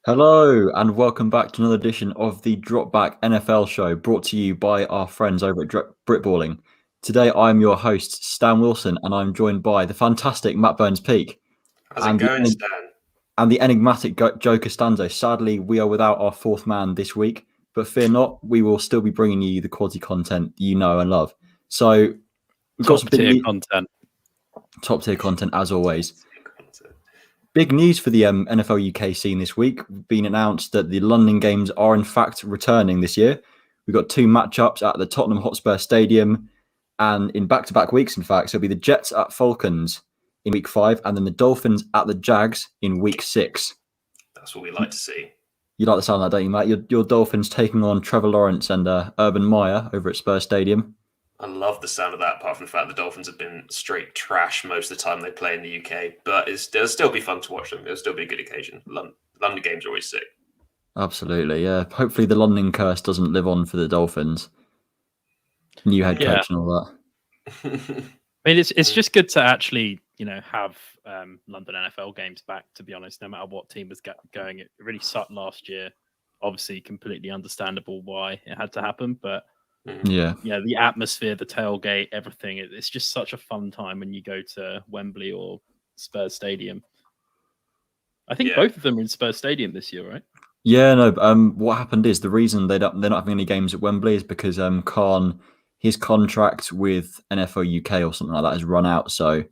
Hello and welcome back to another edition of the Dropback NFL show brought to you by our friends over at Britballing. Today I'm your host, Stan Wilson, and I'm joined by the fantastic Matt Burns-Peak How's it and going, Stan? the enigmatic Joe Costanzo. Sadly, we are without our fourth man this week, but fear not, we will still be bringing you the quality content you know and love. So we've got some top tier content as always. Big news for the NFL UK scene this week. Been announced that the London games are in fact returning this year. We've got two matchups at the Tottenham Hotspur Stadium and in back-to-back weeks, in fact. So it'll be the Jets at Falcons in week 5 and then the Dolphins at the Jags in week 6. That's what we like to see. You like the sound of that, don't you, Matt? Your Dolphins taking on Trevor Lawrence and Urban Meyer over at Spurs Stadium. I love the sound of that, apart from the fact the Dolphins have been straight trash most of the time they play in the UK. But it'll still be fun to watch them. It'll still be a good occasion. London games are always sick. Absolutely, yeah. Hopefully the London curse doesn't live on for the Dolphins. New head coach and all that. I mean, it's just good to actually, have London NFL games back, to be honest, no matter what team was going. It really sucked last year. Obviously, completely understandable why it had to happen. But yeah, the atmosphere, the tailgate, everything. It's just such a fun time when you go to Wembley or Spurs Stadium. I think both of them are in Spurs Stadium this year, right? Yeah, no. What happened is the reason they're not having any games at Wembley is because Khan, his contract with NFL UK or something like that has run out. So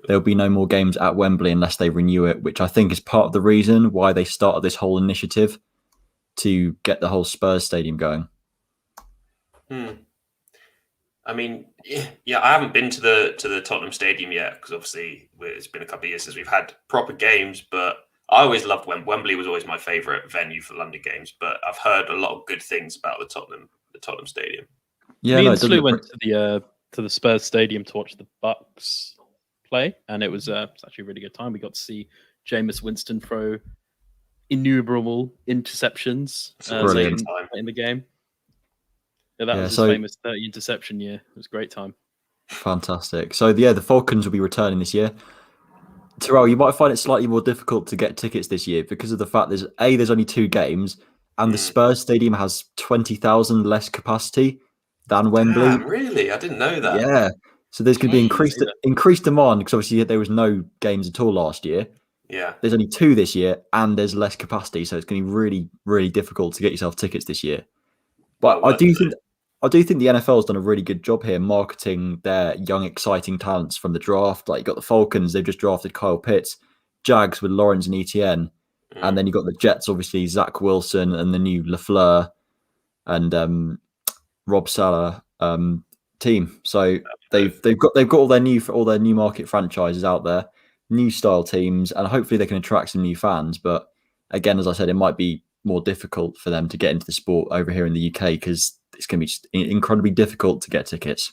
there'll be no more games at Wembley unless they renew it, which I think is part of the reason why they started this whole initiative to get the whole Spurs Stadium going. I mean, yeah, I haven't been to the Tottenham Stadium yet because obviously it's been a couple of years since we've had proper games. But I always loved Wembley. Wembley was always my favourite venue for London games. But I've heard a lot of good things about the Tottenham Stadium. Yeah, me and Slew went to the Spurs Stadium to watch the Bucks play, and it was actually a really good time. We got to see Jameis Winston throw innumerable interceptions in the game. Yeah, that was his famous 30 interception year. It was a great time. Fantastic. So the Falcons will be returning this year. Terrell, you might find it slightly more difficult to get tickets this year because of the fact there's only 2 games, and the Spurs Stadium has 20,000 less capacity than Wembley. Damn, really? I didn't know that. Yeah. So there's going to be increased demand because obviously there was no games at all last year. Yeah. There's only 2 this year, and there's less capacity, so it's going to be really, really difficult to get yourself tickets this year. But I do think the NFL's done a really good job here marketing their young, exciting talents from the draft. Like you got the Falcons, they've just drafted Kyle Pitts, Jags with Lawrence and Etienne, and then you got the Jets, obviously Zach Wilson and the new LaFleur and Rob Saleh team. So they've got all their new market franchises out there, new style teams, and hopefully they can attract some new fans. But again, as I said, it might be more difficult for them to get into the sport over here in the UK because it's going to be just incredibly difficult to get tickets.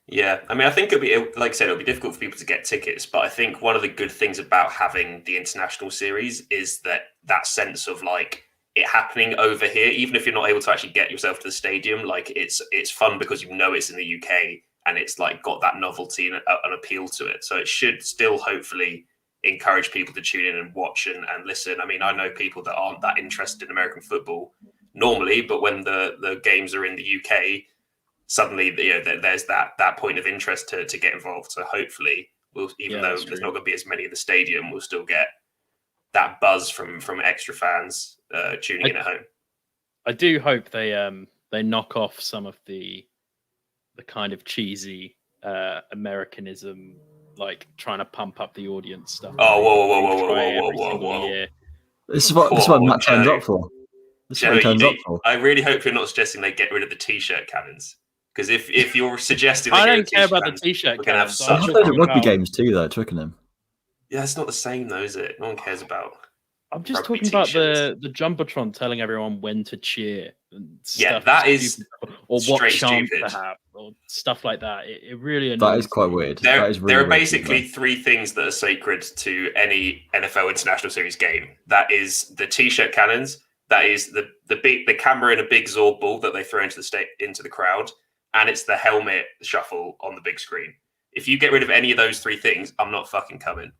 Yeah, I mean, I think like I said, it'll be difficult for people to get tickets, but I think one of the good things about having the international series is that sense of like it happening over here, even if you're not able to actually get yourself to the stadium, like it's fun because it's in the UK and it's like got that novelty and an appeal to it. So it should still hopefully encourage people to tune in and watch and listen. I mean, I know people that aren't that interested in American football normally, but when the games are in the UK, suddenly there's that point of interest to get involved. So hopefully, though there's not going to be as many in the stadium, we'll still get that buzz from extra fans tuning in at home. I do hope they knock off some of the kind of cheesy Americanism, like trying to pump up the audience stuff. Oh, whoa. This is what Matt turns up for. I really hope you're not suggesting they get rid of the t-shirt cannons. Because if you're suggesting I don't care about the t-shirt cannons. I have those at rugby games too, though, at Twickenham. Yeah, it's not the same though, is it? No one cares about. I'm just talking about the Jumbotron telling everyone when to cheer and stuff. Yeah, that is or what chant to have or stuff like that. It really annoys That is quite weird. There are basically 3 things that are sacred to any NFL International Series game. That is the t-shirt cannons. That is the camera in a big Zorb ball that they throw into the crowd, and it's the helmet shuffle on the big screen. If you get rid of any of those 3 things, I'm not fucking coming.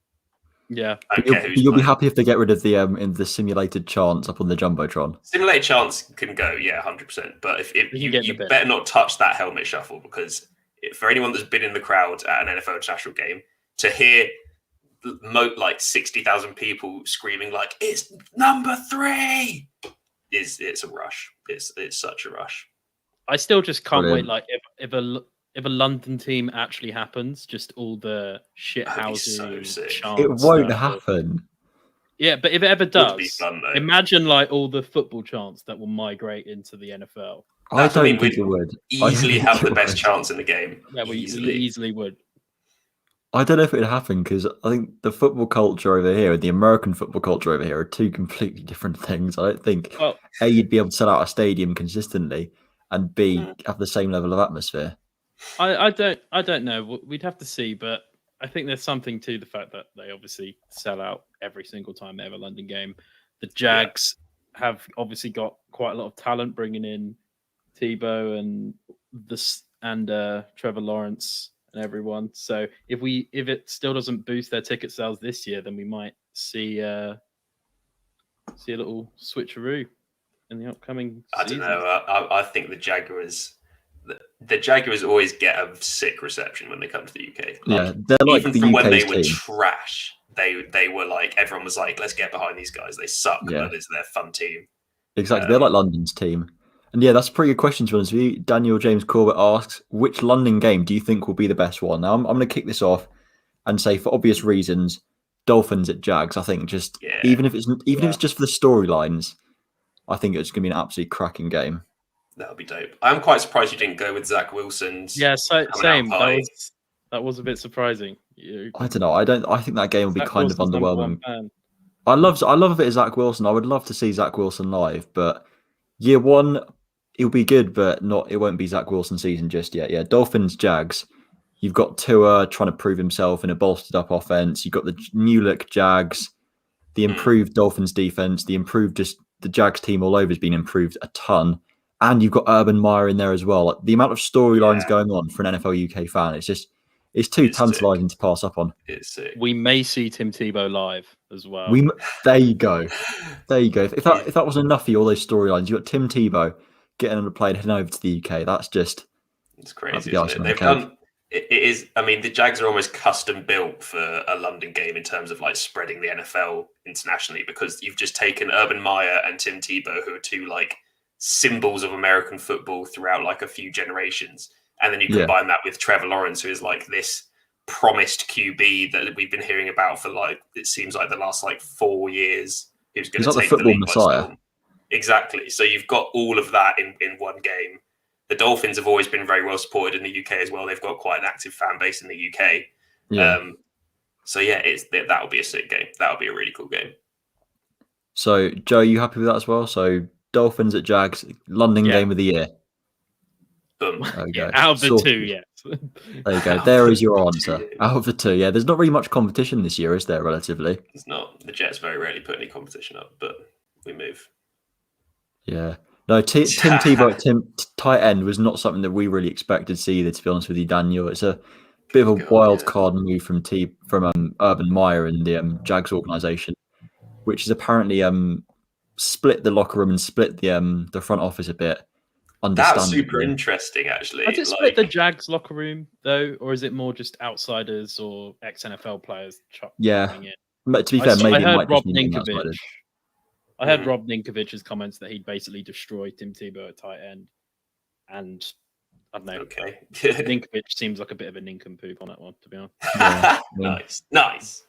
Yeah. I don't care who's You'll be playing. happy if they get rid of the simulated chants up on the jumbotron. Simulated chance can go, yeah, 100%. But if You can get in you the bin. better not touch that helmet shuffle, because for anyone that's been in the crowd at an NFL international game, to hear like 60,000 people screaming like it's number 3 it's a rush. It's such a rush. I still just can't Brilliant. wait. Like if a London team actually happens, just all the shit That'd be housing so sick. chants. It won't stuff. happen. Yeah, but if it ever Would be does, fun, though. imagine like all the football chants that will migrate into the NFL. I That's what I don't mean, think we'd it would. Easily have the best would. chance in the game. Yeah, we Easily. easily would. I don't know if it would happen because I think the football culture over here and the American football culture over here are two completely different things. I don't think Well, A, you'd be able to sell out a stadium consistently, and B, Mm. have the same level of atmosphere. I don't know. We'd have to see, but I think there's something to the fact that they obviously sell out every single time they have a London game. The Jags have obviously got quite a lot of talent, bringing in Tebow and Trevor Lawrence and everyone. So if it still doesn't boost their ticket sales this year, then we might see a little switcheroo in the upcoming season. I don't know. I think the Jaguars always get a sick reception when they come to the UK. Yeah, they're like even the from when UK's they were team. trash, they were like, everyone was like, let's get behind these guys. They suck, Yeah. but it's their fun team. Exactly, they're like London's team. And yeah, that's a pretty good question to be honest with you. Daniel James Corbett asks, which London game do you think will be the best one? Now, I'm going to kick this off and say, for obvious reasons, Dolphins at Jags. I think just even if it's just for the storylines, I think it's going to be an absolutely cracking game. That would be dope. I'm quite surprised you didn't go with Zach Wilson's. Yeah, same. That was a bit surprising. I don't know. I think that game will be Zach kind Wilson's of number underwhelming. 1 fan. I love a bit of Zach Wilson. I would love to see Zach Wilson live, but year one, it'll be good, but it won't be Zach Wilson season just yet. Yeah, Dolphins, Jags. You've got Tua trying to prove himself in a bolstered up offense. You've got the new look Jags, the improved Dolphins defense, the Jags team all over has been improved a ton. And you've got Urban Meyer in there as well. Like, the amount of storylines going on for an NFL UK fan, it's too tantalising to pass up on. It's sick. We may see Tim Tebow live as well. There you go. If that wasn't enough for you, all those storylines, you got Tim Tebow getting on a plane heading over to the UK. It's crazy, isn't it? They've done. It is. I mean, the Jags are almost custom built for a London game in terms of like spreading the NFL internationally, because you've just taken Urban Meyer and Tim Tebow, who are two like symbols of American football throughout like a few generations, and then you combine that with Trevor Lawrence, who is like this promised QB that we've been hearing about for like, it seems like the last like 4 years. Who's going to take the league by storm. Exactly. So you've got all of that in one game. The Dolphins have always been very well supported in the UK as well. They've got quite an active fan base in the UK. Yeah. So yeah, that'll be a sick game. That'll be a really cool game. So Joe, you happy with that as well? So Dolphins at Jags, London game of the year. Boom. There you go. Out of the two, yes. There you go. There is your answer. Out of the two, yeah. There's not really much competition this year, is there, relatively? It's not. The Jets very rarely put any competition up, but we move. Yeah. No, Tim Tebow tight end was not something that we really expected to see either, to be honest with you, Daniel. It's a bit of a wild card move from Urban Meyer and the Jags organization, which has apparently split the locker room and split the front office a bit. That's super interesting, actually. Has it split the Jags locker room though, or is it more just outsiders or ex-NFL players? Yeah. To be fair, maybe I it might Rob just be Ninkovich. outsiders. I heard Rob Ninkovich's comments that he'd basically destroy Tim Tebow at tight end, and I don't know. Okay. Ninkovich seems like a bit of a nincompoop on that one, to be honest. Yeah. Nice.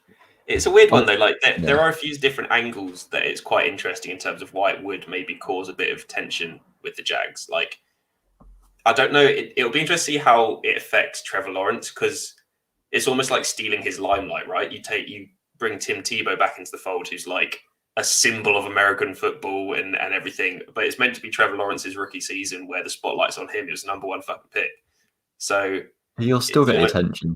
It's a weird one though. Like there are a few different angles that it's quite interesting in terms of why it would maybe cause a bit of tension with the Jags. Like, I don't know. It'll be interesting to see how it affects Trevor Lawrence, because it's almost like stealing his limelight, right? You bring Tim Tebow back into the fold, who's like a symbol of American football and everything, but it's meant to be Trevor Lawrence's rookie season where the spotlight's on him. He was number 1 fucking pick, so he'll still get attention.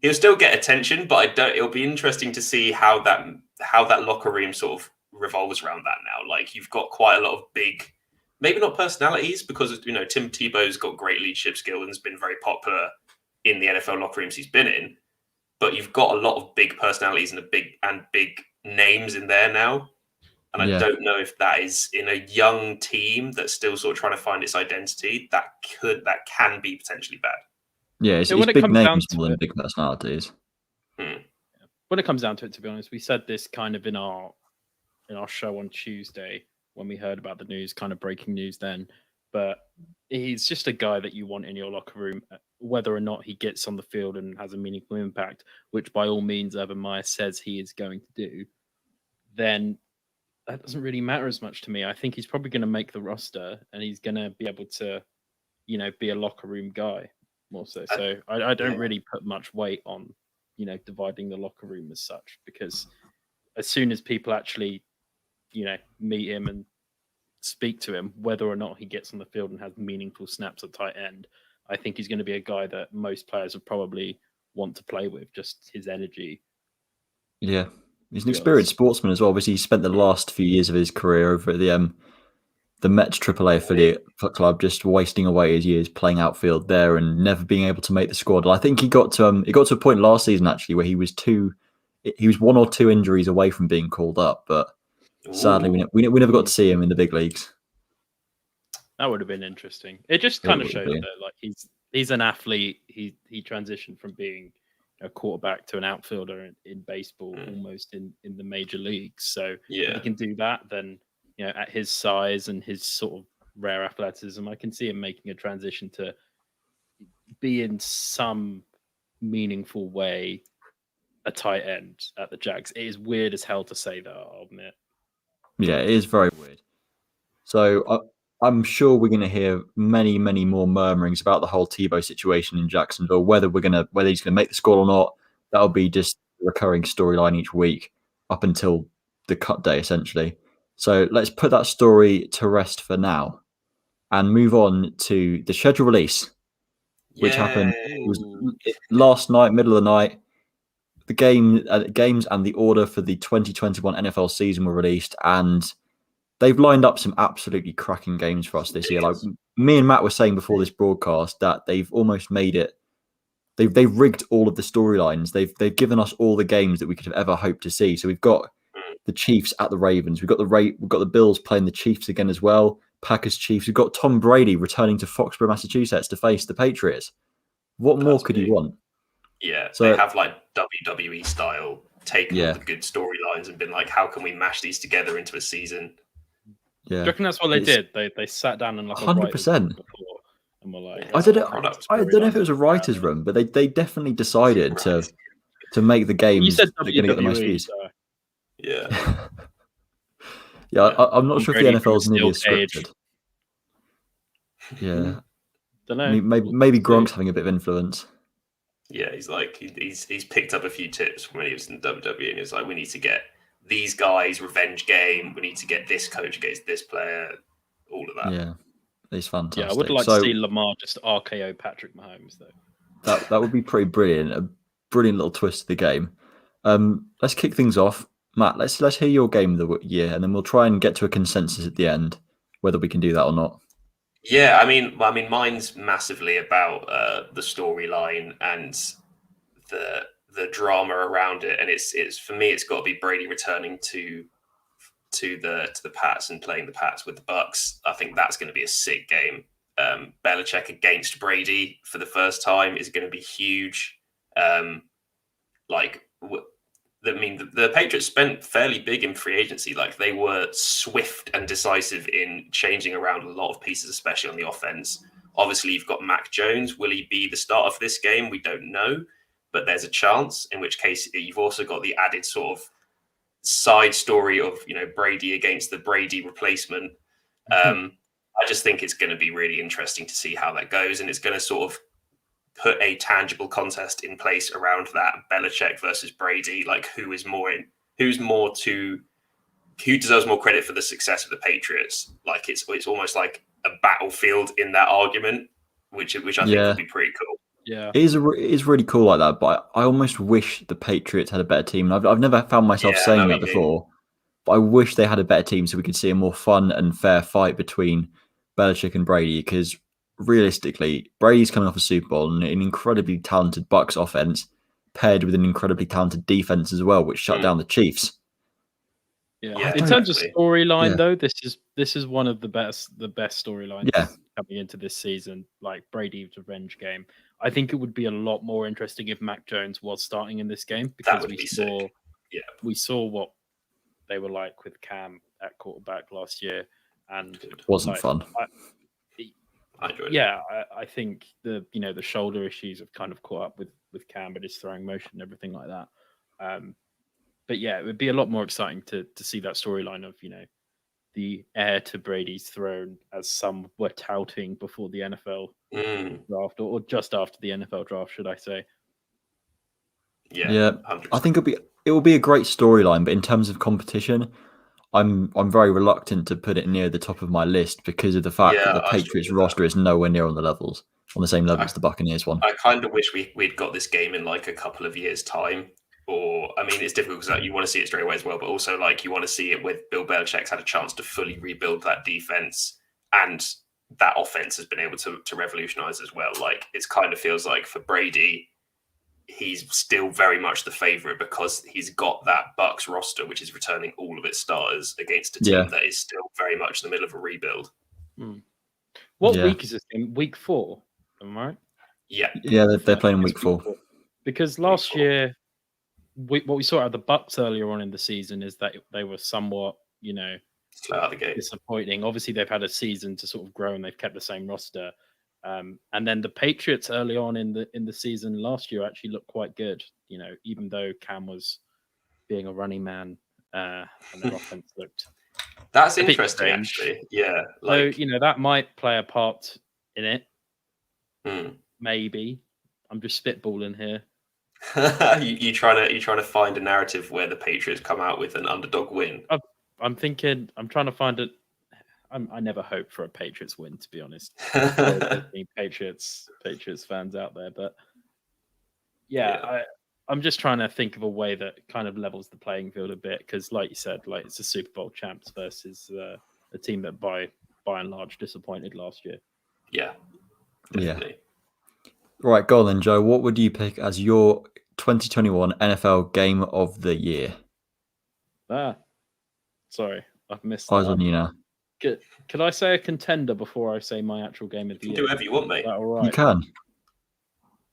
He'll still get attention, but it'll be interesting to see how that locker room sort of revolves around that now. Like, you've got quite a lot of big, maybe not personalities, because Tim Tebow's got great leadership skill and has been very popular in the NFL locker rooms he's been in. But you've got a lot of big personalities and big names in there now. And I don't know if that is in a young team that's still sort of trying to find its identity. That can be potentially bad. Yeah, it's big names more than big personalities. When it comes down to it, to be honest, we said this kind of in our show on Tuesday when we heard about the news, kind of breaking news then. But he's just a guy that you want in your locker room, whether or not he gets on the field and has a meaningful impact, which by all means Urban Meyer says he is going to do, then that doesn't really matter as much to me. I think he's probably going to make the roster and he's going to be able to, be a locker room guy more so. So I don't really put much weight on, dividing the locker room as such, because as soon as people actually, meet him and speak to him, whether or not he gets on the field and has meaningful snaps at tight end, I think he's going to be a guy that most players would probably want to play with, just his energy. Yeah. He's an experienced sportsman as well. Obviously, he spent the last few years of his career over at the Mets AAA affiliate club, just wasting away his years playing outfield there and never being able to make the squad. I think he got to a point last season actually where he was one or two injuries away from being called up, but sadly we never got to see him in the big leagues. That would have been interesting. It just kind of shows that like he's an athlete. He transitioned from being a quarterback to an outfielder in baseball, almost in the major leagues. So if he can do that, then at his size and his sort of rare athleticism, I can see him making a transition to be in some meaningful way a tight end at the Jags. It is weird as hell to say that, I'll admit. Yeah, it is very weird. So I'm sure we're going to hear many, many more murmurings about the whole Tebow situation in Jacksonville. Whether he's going to make the squad or not, that'll be just a recurring storyline each week up until the cut day, essentially. So let's put that story to rest for now and move on to the schedule release, which happened last night, middle of the night. The games and the order for the 2021 NFL season were released, and they've lined up some absolutely cracking games for us this year. Like me and Matt were saying before this broadcast, that they've almost made it. They've rigged all of the storylines. They've given us all the games that we could have ever hoped to see. So we've got the Chiefs at the Ravens. We've got the Bills playing the Chiefs again as well. Packers Chiefs. We've got Tom Brady returning to Foxborough, Massachusetts to face the Patriots. What more could you want? Yeah, so they have like WWE style taken all the good storylines and been like, how can we mash these together into a season? Yeah, do you reckon that's what they did? They sat down and like 100%. And were like, I don't know if it was a writer's room, but they definitely decided to make the games that are going to get the most views. Yeah. I'm not sure if the NFL is nearly as scripted. Yeah. Don't know. Maybe Gronk's having a bit of influence. Yeah, he's picked up a few tips when he was in WWE, and he was like, we need to get these guys revenge game. We need to get this coach against this player. All of that. Yeah, it's fantastic. Yeah, I would like to see Lamar just RKO Patrick Mahomes though. That would be pretty brilliant. A brilliant little twist to the game. Let's kick things off, Matt. Let's hear your game of the year, and then we'll try and get to a consensus at the end, whether we can do that or not. Yeah, I mean, mine's massively about the storyline and the drama around it, and it's for me, it's got to be Brady returning to the Pats and playing the Pats with the Bucks. I think that's going to be a sick game. Belichick against Brady for the first time is going to be huge. The Patriots spent fairly big in free agency. Like they were swift and decisive in changing around a lot of pieces, especially on the offense. Obviously, you've got Mac Jones. Will he be the starter for this game? We don't know, but there's a chance. In which case, you've also got the added sort of side story of Brady against the Brady replacement. I just think it's going to be really interesting to see how that goes, and it's going to sort of put a tangible contest in place around that Belichick versus Brady. Like who deserves more credit for the success of the Patriots? Like it's almost like a battlefield in that argument, which I think would be pretty cool. Yeah, it is really cool like that. But I almost wish the Patriots had a better team. And I've never found myself saying that before, but I wish they had a better team so we could see a more fun and fair fight between Belichick and Brady, because realistically, Brady's coming off a Super Bowl and an incredibly talented Bucs offense. paired with an incredibly talented defense as well, which shut down the Chiefs. Yeah. In terms of storyline, though, this is one of the best storylines coming into this season, like Brady's revenge game. I think it would be a lot more interesting if Mac Jones was starting in this game, because we saw what they were like with Cam at quarterback last year, and it wasn't fun. I enjoyed it. Yeah, I think the shoulder issues have kind of caught up with Cam, but his throwing motion and everything like that. But yeah, it would be a lot more exciting to see that storyline of, the heir to Brady's throne, as some were touting before the NFL draft, or just after the NFL draft, should I say? Yeah, 100%. I think it will be a great storyline, but in terms of competition, I'm very reluctant to put it near the top of my list because of the fact that the Patriots roster is nowhere near on the same level as the Buccaneers one. I kind of wish we'd got this game in like a couple of years' time. Or, I mean, it's difficult because you want to see it straight away as well, but also like you want to see it with Bill Belichick's had a chance to fully rebuild that defense, and that offense has been able to revolutionize as well. Like, it kind of feels like for Brady, he's still very much the favorite because he's got that Bucs roster, which is returning all of its starters against a team that is still very much in the middle of a rebuild. What week is this game? Week 4, am I right? Yeah, they're playing week 4. Because last year, what we saw out of the Bucs earlier on in the season is that they were somewhat, slow out the gate, disappointing. Obviously, they've had a season to sort of grow and they've kept the same roster. And then the Patriots early on in the season last year actually looked quite good. Even though Cam was being a running man, and their offense looked. That's interesting, actually. Yeah, so that might play a part in it. Maybe. I'm just spitballing here. you trying to find a narrative where the Patriots come out with an underdog win? I'm trying to find it. I never hope for a Patriots win, to be honest. Patriots fans out there, but I'm just trying to think of a way that kind of levels the playing field a bit, because, like you said, like it's a Super Bowl champs versus a team that by and large disappointed last year. Yeah, definitely. Right, go on then, Joe. What would you pick as your 2021 NFL Game of the Year? Sorry, I've missed. Eyes on you now. Could I say a contender before I say my actual Game of the Year? Do whatever you want, mate. Is that all right? You can.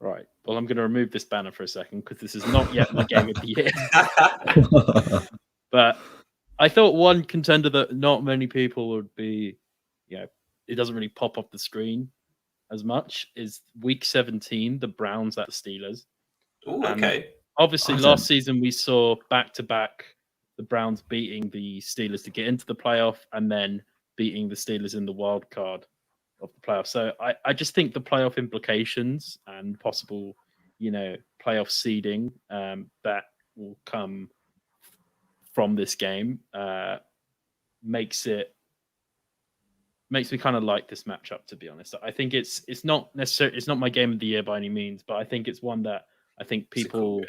Right. Well, I'm going to remove this banner for a second because this is not yet my Game of the Year. But I thought one contender that not many people would be, it doesn't really pop off the screen as much, is Week 17, the Browns at the Steelers. Ooh, okay. Obviously, last season we saw back-to-back the Browns beating the Steelers to get into the playoff and then beating the Steelers in the wild card of the playoff. So I just think the playoff implications and possible, playoff seeding that will come from this game makes me kind of like this matchup, to be honest. I think it's not my Game of the Year by any means, but I think it's one that I think people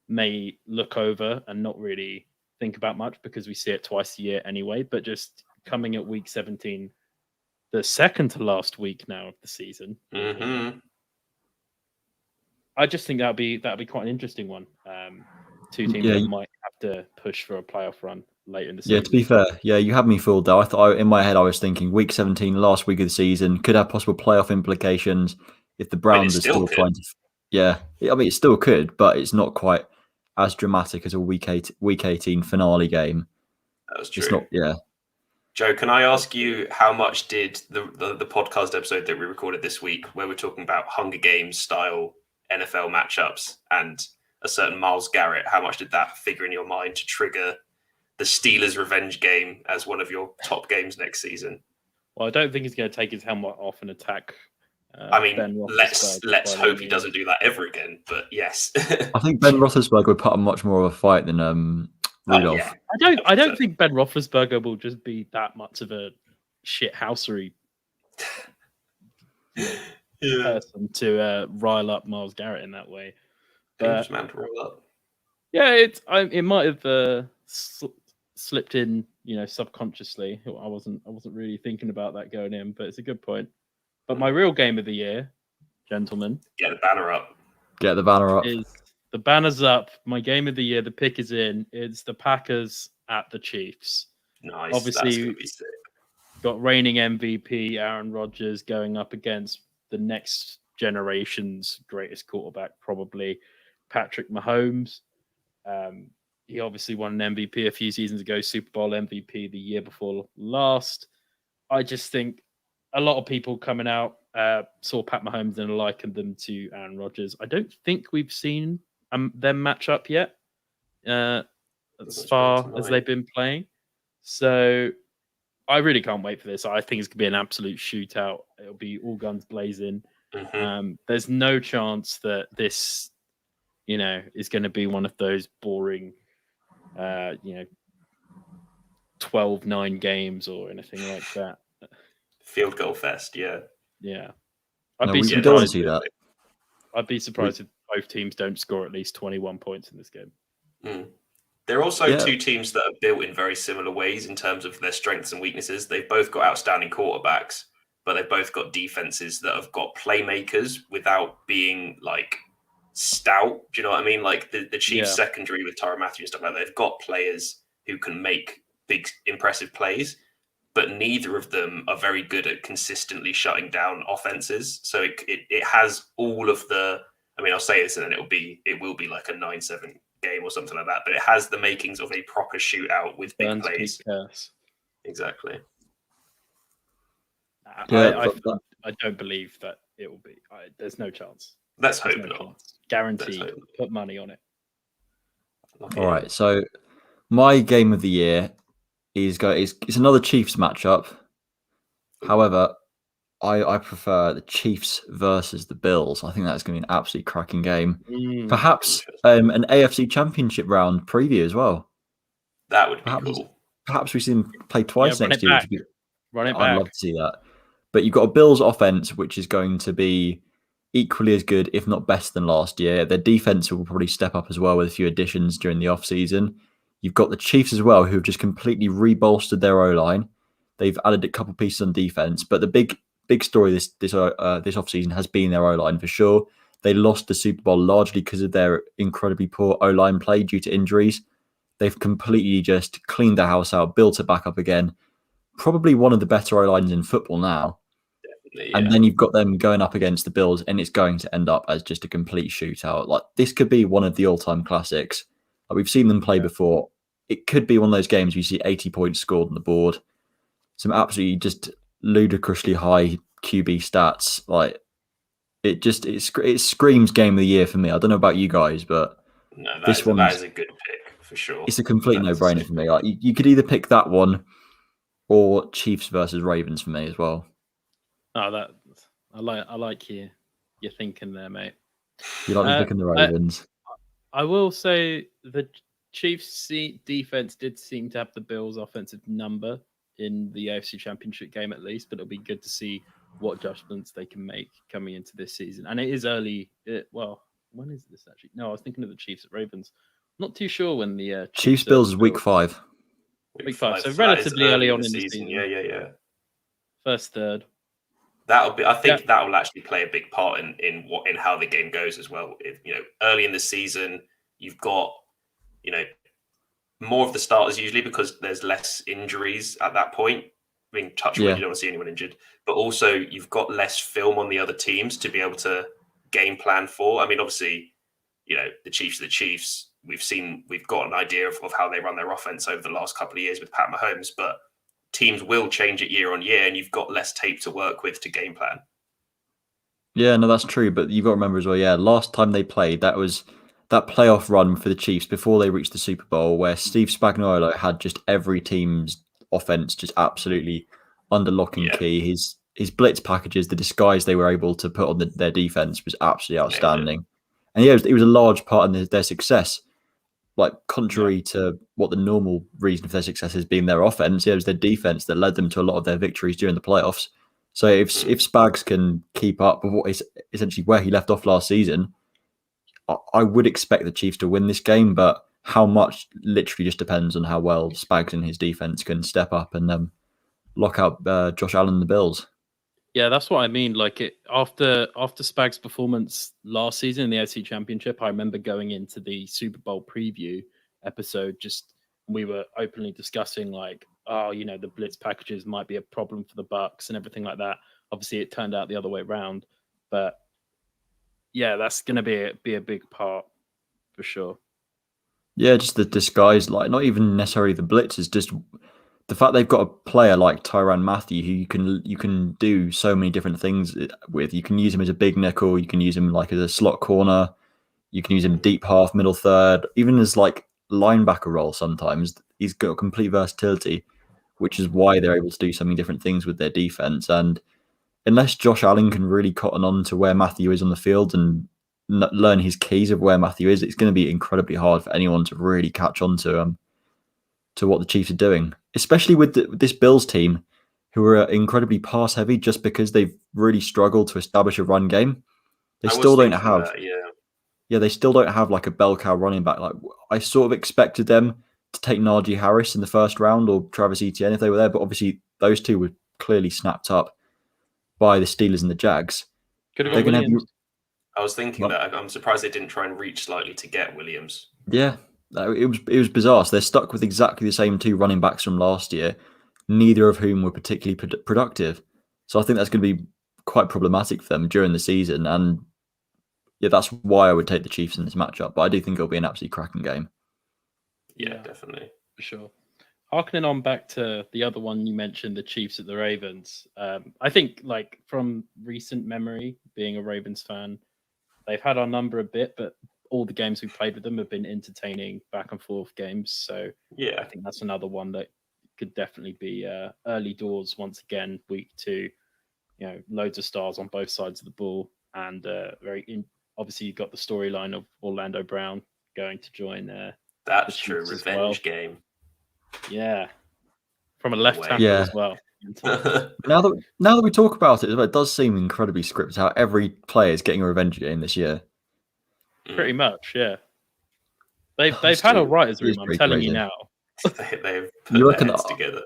may look over and not really think about much because we see it twice a year anyway. But just coming at Week 17, the second to last week now of the season, I just think that'd be quite an interesting one. Two teams that might have to push for a playoff run later in the season. Yeah, to be fair, you had me fooled though. I thought in my head I was thinking Week 17, last week of the season, could have possible playoff implications if the Browns are still trying to. Yeah, I mean it still could, but it's not quite as dramatic as a Week 18 finale game. That was true. It's not. Joe, can I ask you how much did the podcast episode that we recorded this week, where we're talking about Hunger Games style NFL matchups and a certain Myles Garrett, how much did that figure in your mind to trigger the Steelers revenge game as one of your top games next season? Well, I don't think he's going to take his helmet off and attack. I mean, let's hope he doesn't do that ever again. But yes, I think Ben Roethlisberger would put up much more of a fight than Rudolph. I don't think Ben Roethlisberger will just be that much of a shithousery person to rile up Myles Garrett in that way. Dangerous man to roll up. Yeah, it might have slipped in, subconsciously. I wasn't really thinking about that going in, but it's a good point. But my real Game of the Year, gentlemen. Get the banner up. Get the banner up. The banner's up. My game of the year. The pick is in. It's the Packers at the Chiefs. Nice. Obviously, that's going to be sick. Got reigning MVP Aaron Rodgers going up against the next generation's greatest quarterback, probably Patrick Mahomes. He obviously won an MVP a few seasons ago, Super Bowl MVP the year before last. I just think a lot of people coming out saw Pat Mahomes and likened them to Aaron Rodgers. I don't think we've seen them match up yet as far as they've been playing. So I really can't wait for this. I think it's going to be an absolute shootout. It'll be all guns blazing. Mm-hmm. There's no chance that this, is going to be one of those boring, 12-9 games or anything like that. Field goal fest, yeah. Yeah. We don't want to see that. I'd be surprised if both teams don't score at least 21 points in this game. There are also two teams that are built in very similar ways in terms of their strengths and weaknesses. They've both got outstanding quarterbacks, but they've both got defenses that have got playmakers without being like stout. Do you know what I mean? Like the Chiefs secondary with Tyrann Mathieu and stuff like that, they've got players who can make big, impressive plays, but neither of them are very good at consistently shutting down offenses. So it has all of the, I'll say this and then it will be like a 9-7 game or something like that, but it has the makings of a proper shootout with big plays. Exactly. I don't believe that it will be. There's no chance. Let's hope not. Guaranteed. Put money on it. All right. So my game of the year is it's another Chiefs matchup. However, I prefer the Chiefs versus the Bills. I think that's going to be an absolutely cracking game. Perhaps an AFC Championship round preview as well. That would be cool. Perhaps we see them play twice next year. Run it back. I'd love to see that. But you've got a Bills offense, which is going to be equally as good, if not better than last year. Their defense will probably step up as well with a few additions during the offseason. You've got the Chiefs as well, who have just completely rebolstered their O-line. They've added a couple pieces on defense, but the big story this offseason has been their O-line for sure. They lost the Super Bowl largely because of their incredibly poor O-line play due to injuries. They've completely just cleaned their house out, built it back up again. Probably one of the better O-lines in football now. Definitely, yeah. And then you've got them going up against the Bills, and it's going to end up as just a complete shootout. Like, this could be one of the all-time classics. Like, we've seen them play before. It could be one of those games where you see 80 points scored on the board. Some absolutely just ludicrously high QB stats. Like, it screams game of the year for me. I don't know about you guys, but that is a good pick for sure. It's a complete no-brainer for me. Like, you could either pick that one or Chiefs versus Ravens for me as well. Oh, I like your thinking there, mate. You like me picking the Ravens? I will say the Chiefs' defense did seem to have the Bills' offensive number in the AFC Championship game at least, but it'll be good to see what adjustments they can make coming into this season. And it is early. When is this actually? No, I was thinking of the Chiefs at Ravens. Not too sure when the Chiefs Bills is week 5. Week 5, so relatively early on in the season. Yeah. First third. I think that will actually play a big part in how the game goes as well. Early in the season, you've got more of the starters usually because there's less injuries at that point. Touch wood, you don't want to see anyone injured, but also you've got less film on the other teams to be able to game plan for. Obviously, the Chiefs are the Chiefs. We've got an idea of how they run their offense over the last couple of years with Pat Mahomes, but teams will change it year on year, and you've got less tape to work with to game plan. Yeah, no, that's true. But you've got to remember as well, last time they played, that was that playoff run for the Chiefs before they reached the Super Bowl, where Steve Spagnuolo had just every team's offense just absolutely under lock and key. His blitz packages, the disguise they were able to put on their defense was absolutely outstanding. And it was a large part in their success. Like, contrary to what the normal reason for their success has been their offense, it was their defense that led them to a lot of their victories during the playoffs. So if Spags can keep up with what is essentially where he left off last season, I would expect the Chiefs to win this game, but how much literally just depends on how well Spags and his defense can step up and lock out Josh Allen and the Bills. Yeah, that's what I mean. Like it after Spag's performance last season in the AFC Championship, I remember going into the Super Bowl preview episode. Just we were openly discussing like, oh, the blitz packages might be a problem for the Bucks and everything like that. Obviously, it turned out the other way around, but yeah, that's going to be a big part for sure. Yeah, just the disguise, like not even necessarily the blitz, is just the fact they've got a player like Tyrann Mathieu who you can do so many different things with. You can use him as a big nickel, you can use him like as a slot corner, you can use him deep half, middle third, even as like linebacker role sometimes. He's got complete versatility, which is why they're able to do so many different things with their defense. And unless Josh Allen can really cotton on to where Mathieu is on the field and learn his keys of where Mathieu is, it's going to be incredibly hard for anyone to really catch on to what the Chiefs are doing, especially with this Bills team, who are incredibly pass heavy, just because they've really struggled to establish a run game. They still don't have, they still don't have like a bell cow running back. Like I sort of expected them to take Najee Harris in the first round or Travis Etienne if they were there, but obviously those two were clearly snapped up by the Steelers and the Jags. Could have got Williams. I was thinking that. I'm surprised they didn't try and reach slightly to get Williams. Yeah, it was bizarre. So they're stuck with exactly the same two running backs from last year, neither of whom were particularly productive. So I think that's going to be quite problematic for them during the season. And yeah, that's why I would take the Chiefs in this matchup. But I do think it'll be an absolutely cracking game. Yeah, definitely. For sure. Harkening on back to the other one you mentioned, the Chiefs at the Ravens. I think like from recent memory, being a Ravens fan, they've had our number a bit, but all the games we've played with them have been entertaining back and forth games. So yeah, I think that's another one that could definitely be early doors once again, week 2. Loads of stars on both sides of the ball, and obviously you've got the storyline of Orlando Brown going to join. That's true, revenge game. Yeah, from a left tackle as well. Now that we talk about it, it does seem incredibly scripted how every player is getting a revenge game this year. Pretty much, yeah. They've had a writer's room. I'm telling you now. They've put their heads together.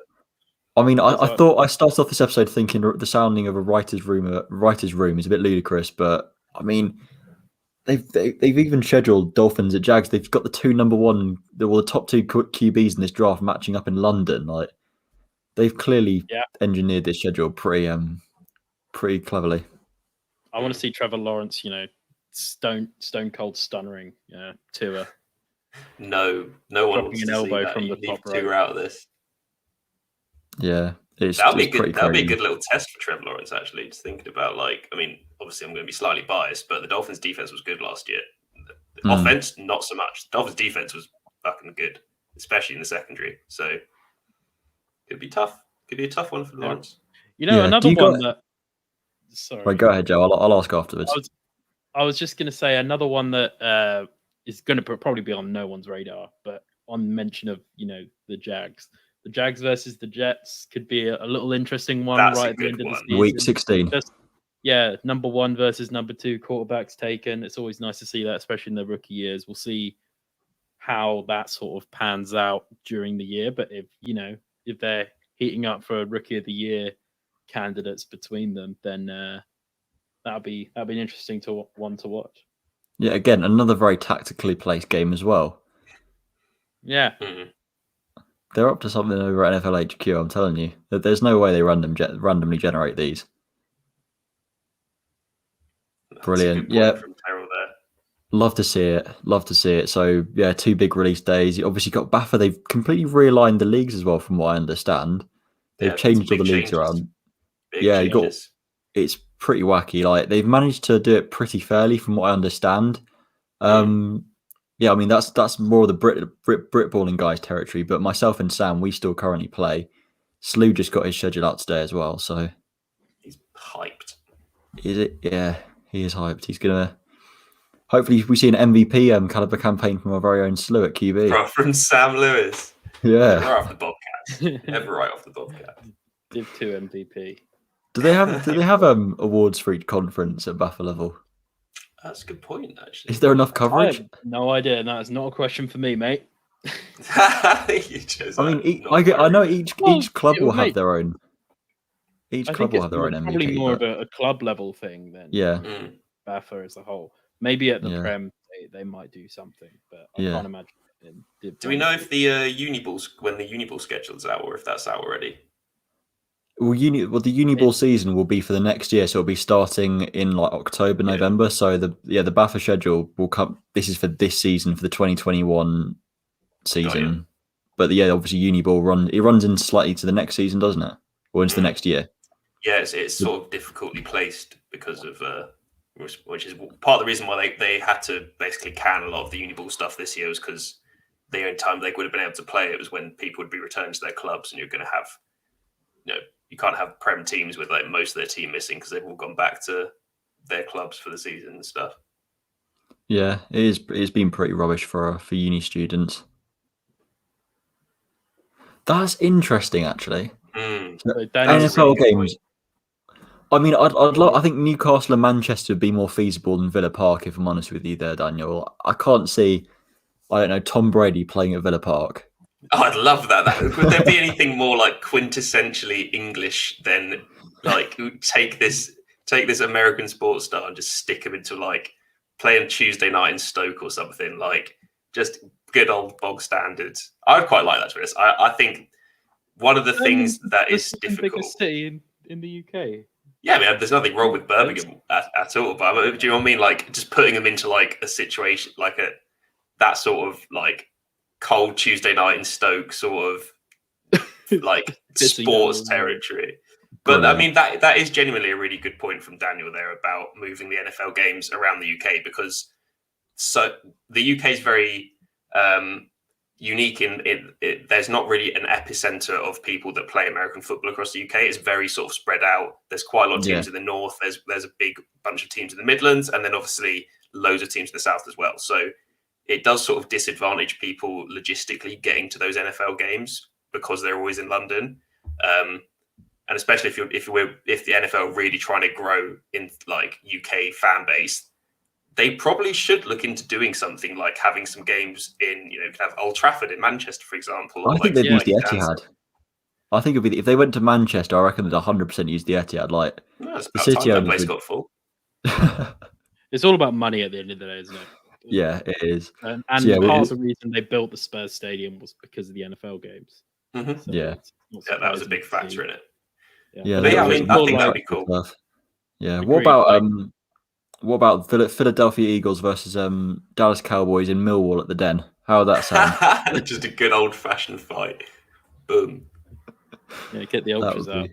I mean, I thought I started off this episode thinking the sounding of a writer's room is a bit ludicrous, but I mean, they've even scheduled Dolphins at Jags. They've got the top 2 QBs in this draft matching up in London. Like they've clearly engineered this schedule pretty cleverly. I want to see Trevor Lawrence, stone cold stunnering Tua. No one wants to elbow see that. from You the need top to figure out this. Yeah, that'll be good. That'll be a good little test for Trevor Lawrence. Actually, just thinking about obviously I'm going to be slightly biased, but the Dolphins' defense was good last year. The offense, not so much. The Dolphins' defense was fucking good, especially in the secondary. So it'd be tough. Could be a tough one for Lawrence. Another one that. Sorry. Right, go ahead, Joe. I'll ask afterwards. I was just going to say another one that is going to probably be on no one's radar, but on mention of the Jags. The Jags versus the Jets could be a little interesting one. That's right a at the end good of the one. season. Week 16. Number 1 versus number 2 quarterbacks taken. It's always nice to see that, especially in the rookie years. We'll see how that sort of pans out during the year. But if they're heating up for a rookie of the year candidates between them, then that'll be an interesting one to watch. Yeah, again, another very tactically placed game as well. Yeah. Mm-hmm. They're up to something over at NFL HQ, I'm telling you. There's no way they randomly generate these. That's Brilliant. A good point from Terrell there. Love to see it. So, yeah, 2 big release days. You obviously got Baffer. They've completely realigned the leagues as well, from what I understand. They've changed all the leagues around. It's pretty wacky. Like they've managed to do it pretty fairly, from what I understand. Yeah, I mean that's more of the Britballing guys' territory. But myself and Sam, we still currently play. Slew just got his schedule out today as well, so he's hyped. Is it? Yeah, he is hyped. He's gonna. Hopefully, we see an MVP caliber campaign from our very own Slew at QB. From Sam Lewis. Yeah, right off the Bobcat. Never right off the Bobcat. Div 2 MVP. Do they have awards for each conference at Buffer level? That's a good point, actually. Is there enough coverage? I have no idea. That is not a question for me, mate. I know each club will have their own. Each I club think will it's have their own probably MVP. more but of a club level thing than yeah, Mm. BAFA as a whole. Maybe at the Yeah. Prem they might do something, but I Yeah. can't imagine it in Div Do we 1 know to- if the Uniball when the Uniball schedule's out, or if that's out already? Well, the Uniball season will be for the next year, so it'll be starting in like October, Yeah. November. So the BAFA schedule will come. This is for this season, for the 2021 season. But obviously Uniball runs in slightly to the next season, doesn't it? Or into the next year. Yeah, it's sort of difficultly placed because of which is part of the reason why they had to basically can a lot of the Uniball stuff this year, was because the only time they would have been able to play it was when people would be returning to their clubs, and you're going to have, you can't have Prem teams with like most of their team missing because they've all gone back to their clubs for the season and stuff. Yeah, it's been pretty rubbish for uni students. That's interesting, actually. So Daniel's NFL really games. I mean, I think Newcastle and Manchester would be more feasible than Villa Park, if I'm honest with you there, Daniel. I can't see, I don't know, Tom Brady playing at Villa Park. Oh, I'd love that. Would there be anything more like quintessentially English than like take this American sports star and just stick him into like playing Tuesday night in Stoke or something, like just good old bog standards. I'd quite like that, to be honest. I think one of the things that is difficult. biggest city in the UK. Yeah, I mean, there's nothing wrong with Birmingham at all, but do you know what I mean? Like just putting them into like a situation like that sort of like cold Tuesday night in Stoke sort of like sports territory. But I mean, that is genuinely a really good point from Daniel there about moving the NFL games around the UK, because the UK is very unique in it. There's not really an epicenter of people that play American football across the UK. It's very sort of spread out. There's quite a lot of teams in the north. There's a big bunch of teams in the Midlands, and then obviously loads of teams in the south as well. So it does sort of disadvantage people logistically getting to those NFL games because they're always in London. And especially if the NFL are really trying to grow in like UK fan base, they probably should look into doing something like having some games in, you could have Old Trafford in Manchester, for example. I think they'd use the Etihad. I think it'd be if they went to Manchester, I reckon they'd 100% use the Etihad. Like the city that place got full. It's all about money at the end of the day, isn't it? Yeah, it is. And part of the reason they built the Spurs Stadium was because of the NFL games. Mm-hmm. So that was a big factor in it. Yeah, I mean, I think that'd be cool. Yeah. What about Philadelphia Eagles versus Dallas Cowboys in Millwall at the Den? How would that sound? Just a good old-fashioned fight. Boom. Yeah, get the ultras out.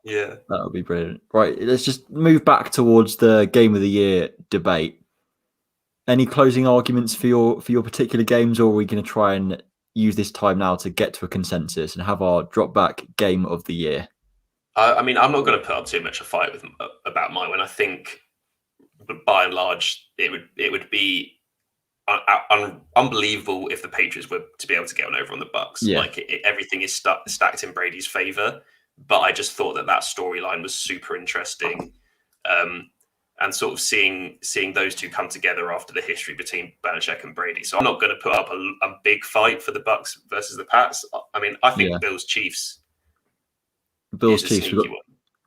Yeah, that would be brilliant. Right, let's just move back towards the Game of the Year debate. Any closing arguments for your particular games, or are we going to try and use this time now to get to a consensus and have our drop back Game of the Year? I mean, I'm not going to put up too much a fight about my win. I think, but by and large, it would be unbelievable if the Patriots were to be able to get one over on the Bucks. Yeah. Like everything is stacked in Brady's favor. But I just thought that storyline was super interesting, and sort of seeing those two come together after the history between Belichick and Brady. So I'm not going to put up a big fight for the Bucks versus the Pats. I mean, I think Bills Chiefs. Bills Chiefs.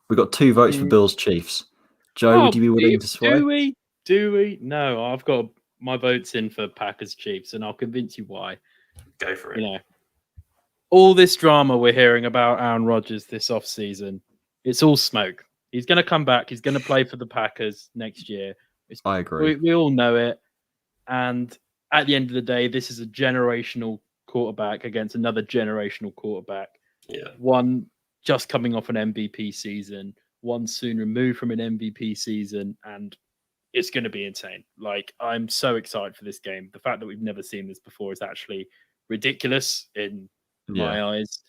We got 2 votes for Bills Chiefs. Joe, would you be willing to sway? Do we? No, I've got my votes in for Packers Chiefs, and I'll convince you why. Go for it. All this drama we're hearing about Aaron Rodgers this offseason, it's all smoke. He's going to come back. He's going to play for the Packers next year. I agree. We all know it. And at the end of the day, this is a generational quarterback against another generational quarterback. Yeah. One just coming off an MVP season, one soon removed from an MVP season, and it's going to be insane. Like, I'm so excited for this game. The fact that we've never seen this before is actually ridiculous in my eyes.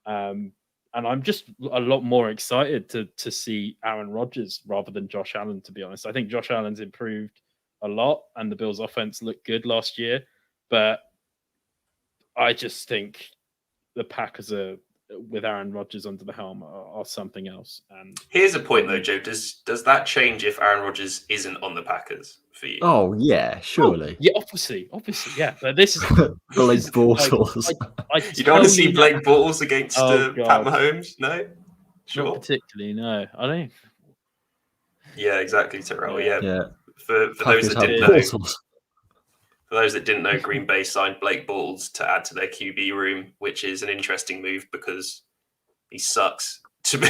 And I'm just a lot more excited to see Aaron Rodgers rather than Josh Allen, to be honest. I think Josh Allen's improved a lot and the Bills' offense looked good last year. But I just think the Packers are, with Aaron Rodgers under the helm, are something else. And here's a point though, Joe. Does that change if Aaron Rodgers isn't on the Packers for you? Oh yeah, surely. Yeah, obviously, yeah. But this is Blake Bortles. You don't want to see Blake Bortles against Pat Mahomes, no? Sure. Not particularly, no. I don't. Yeah, exactly, Terrell. Yeah. For those that didn't know, Green Bay signed Blake Bortles to add to their QB room, which is an interesting move because he sucks. To be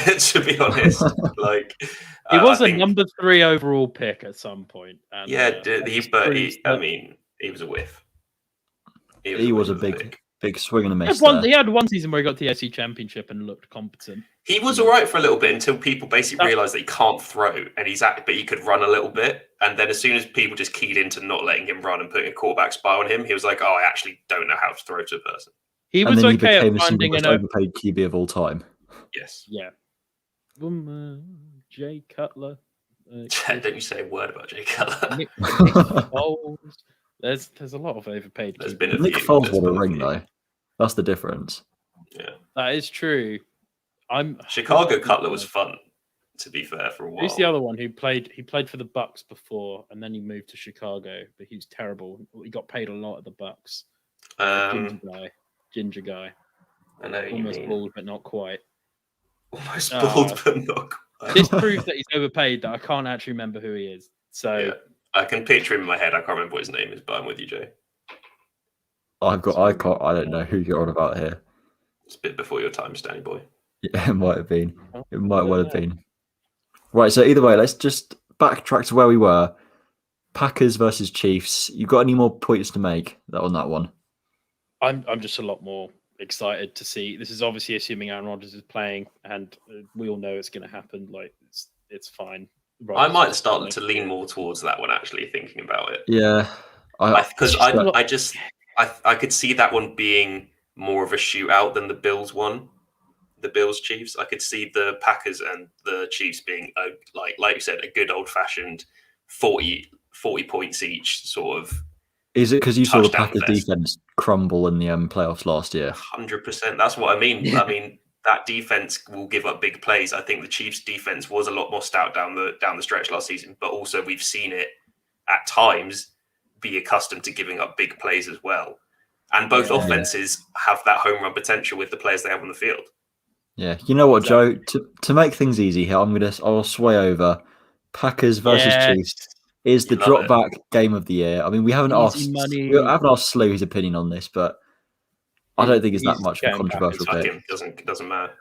honest, like he was a number 3 overall pick at some point. And, he was a whiff. He was a big swing and a miss. He had one season where he got the AFC Championship and looked competent. He was all right for a little bit until people basically realised that he can't throw, and but he could run a little bit. And then as soon as people just keyed into not letting him run and putting a quarterback spy on him, he was like, "Oh, I actually don't know how to throw to a person." He was okay at finding an overpaid QB of all time. Yes. Yeah. Jay Cutler. Don't you say a word about Jay Cutler. Nick Foles. There's a lot of overpaid. There's been a Nick few. Foles won a ring though. That's the difference. Yeah, that is true. Chicago Cutler was fun. To be fair, for a while. Who's the other one who played? He played for the Bucks before, and then he moved to Chicago. But he was terrible. He got paid a lot at the Bucks. Ginger guy. I know almost bald, but not quite. Almost bald, but not quite. This proves that he's overpaid. That I can't actually remember who he is. So yeah, I can picture him in my head. I can't remember what his name is, but I'm with you, Jay. I don't know who you're on about here. It's a bit before your time, Stanley boy. Yeah, it might have been. It might well have been. Right, so either way, let's just backtrack to where we were. Packers versus Chiefs. You got any more points to make on that one? I'm just a lot more excited to see. This is obviously assuming Aaron Rodgers is playing, and we all know it's going to happen. Like it's fine. Rodgers I might start to lean more towards that one. Actually, thinking about it. Yeah, because I could see that one being more of a shootout than the Bills one. The Bills Chiefs. I could see the Packers and the Chiefs being like you said, a good old fashioned 40 points each sort of. Is it because you saw the Packers defense crumble in the playoffs last year? 100%. That's what I mean. Yeah. I mean that defense will give up big plays. I think the Chiefs defense was a lot more stout down the stretch last season, but also we've seen it at times be accustomed to giving up big plays as well. And both offenses have that home run potential with the players they have on the field. Yeah, you know what, Joe? To make things easy here, I'll sway over. Packers versus Chiefs is the drop back game of the year. I mean, we haven't asked Slew his opinion on this, but I don't think it's that much of a controversial pick. Doesn't matter.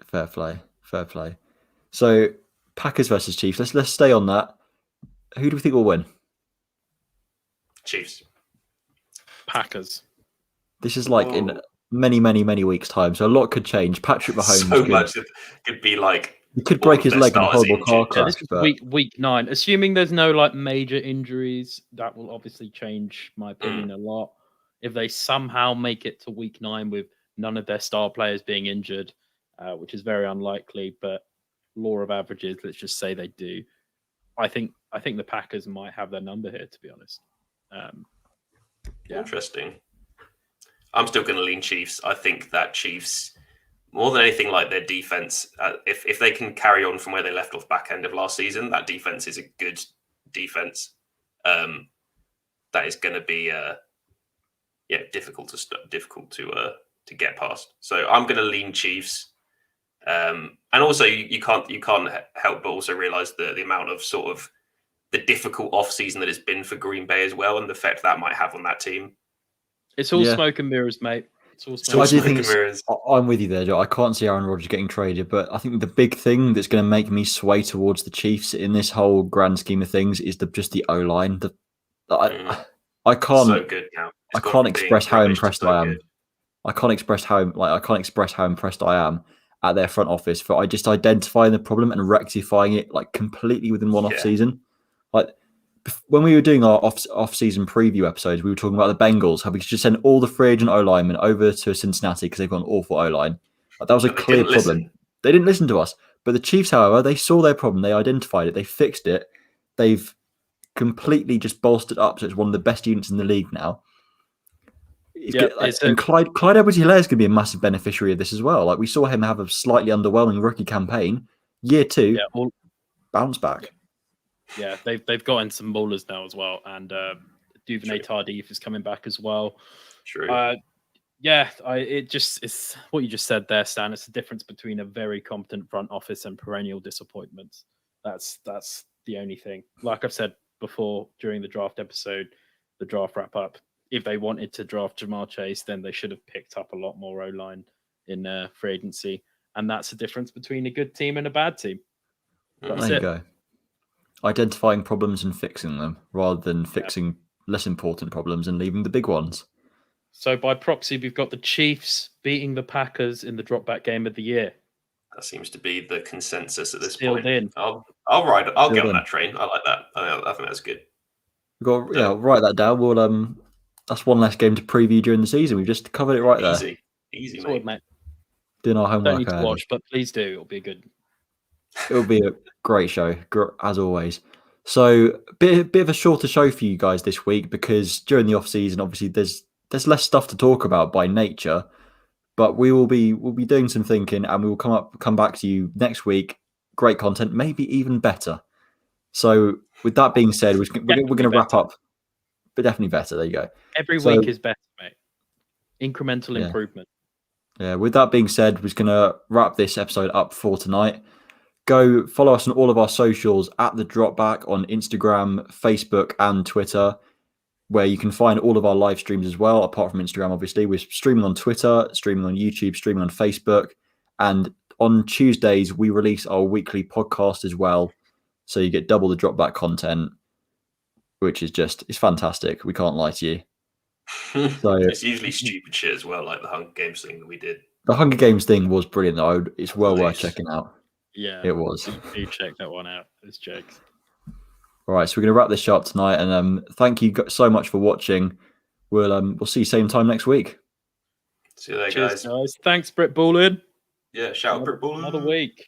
Fair play. So Packers versus Chiefs. Let's stay on that. Who do we think will win? Chiefs. Packers. This is like in many weeks' time, so a lot could change. Patrick Mahomes much could be like he could break his leg in a horrible car crash. This is week 9. Assuming there's no like major injuries, that will obviously change my opinion a lot. If they somehow make it to week 9 with none of their star players being injured, which is very unlikely, but law of averages, let's just say they do. I think the Packers might have their number here, to be honest. Interesting. I'm still going to lean Chiefs. I think that Chiefs, more than anything, like their defense, if they can carry on from where they left off back end of last season, that defense is a good defense. That is going to be difficult to get past. So I'm going to lean Chiefs. And also you can't help but also realize the amount of sort of the difficult off season that it's been for Green Bay as well, and the effect that might have on that team. It's all smoke and mirrors, mate. It's all smoke and mirrors. I'm with you there, Joe. I can't see Aaron Rodgers getting traded, but I think the big thing that's going to make me sway towards the Chiefs in this whole grand scheme of things is just the O-line. I can't. So good now. I can't express how impressed I am. I can't express how impressed I am at their front office for just identifying the problem and rectifying it like completely within one off season. Like when we were doing our off-season preview episodes, we were talking about the Bengals, how we could just send all the free agent O-linemen over to Cincinnati because they've got an awful O-line. Like, that was a clear problem. They didn't listen to us. But the Chiefs, however, they saw their problem. They identified it. They fixed it. They've completely just bolstered up. So it's one of the best units in the league now. And Clyde Edwards-Helaire is going to be a massive beneficiary of this as well. Like we saw him have a slightly underwhelming rookie campaign. Year 2, bounce back. Yeah, they've got in some bowlers now as well, and Duvernay Tardif is coming back as well. True. Yeah, it's what you just said there, Stan. It's the difference between a very competent front office and perennial disappointments. That's the only thing. Like I've said before during the draft episode, the draft wrap up, if they wanted to draft Jamar Chase, then they should have picked up a lot more O-line in free agency. And that's the difference between a good team and a bad team. That's there you go. Identifying problems and fixing them rather than fixing less important problems and leaving the big ones. So by proxy, we've got the Chiefs beating the Packers in the drop back game of the year. That seems to be the consensus at this Sealed point. in. I'll get on that train. I like that. I think that's good. We've got write that down. We'll that's one less game to preview during the season. We've just covered it right there. Easy, mate. Doing our homework. Don't need to watch, but please do. It'll be good. It'll be a great show, as always. So, bit of a shorter show for you guys this week because during the off season, obviously, there's less stuff to talk about by nature. But we'll be doing some thinking, and we will come back to you next week. Great content, maybe even better. So, with that being said, we're going to wrap up, but definitely better. There you go. Every week is better, mate. Incremental improvement. Yeah. With that being said, we're going to wrap this episode up for tonight. Go follow us on all of our socials at The Dropback on Instagram, Facebook, and Twitter, where you can find all of our live streams as well, apart from Instagram, obviously. We're streaming on Twitter, streaming on YouTube, streaming on Facebook. And on Tuesdays, we release our weekly podcast as well. So you get double the Dropback content, which is it's fantastic. We can't lie to you. So it's usually stupid shit as well, like the Hunger Games thing that we did. The Hunger Games thing was brilliant, though. It's well worth checking out. Yeah, it was. Do check that one out. It's jokes. All right, so we're going to wrap this show up tonight, and thank you so much for watching. We'll see you same time next week. See you there, Cheers, guys. Thanks, Britballin. Yeah, shout out Britballin. Another week.